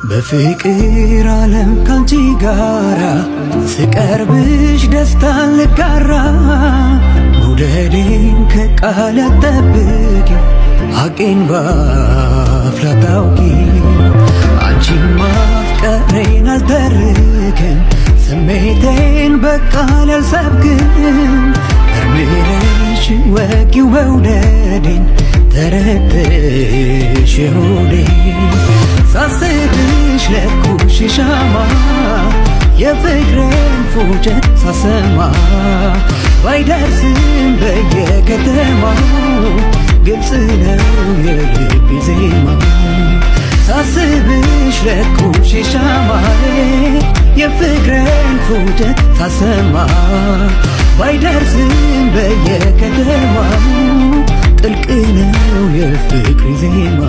በፍቅር ዓለም ካንቺ ጋራ ስቀርብሽ ደስታን ልጋራ መውደዴን ከቃል አትጠብቂው ሐቄን ባፍ ላታውቂ አንቺን ማፍቀሬን አልተርክም ስሜቴን በቃል አልሰብክም መርምረሽ ወቂው መውደዴን ተረድተሽ ሆዴን ሳስብሽ ለኩሽ ሻማ የፍቅርን ፉጨት ሳሰማ ባይደርስም በየከተማው ግልጽ ነው የልቤ ዜማ ሳስብሽ ለኩሽ ሻማ የፍቅርን ፉጨት ሳሰማ ባይደርስም በየከተማው ጥልቅ ነው የፍቅር ዜማ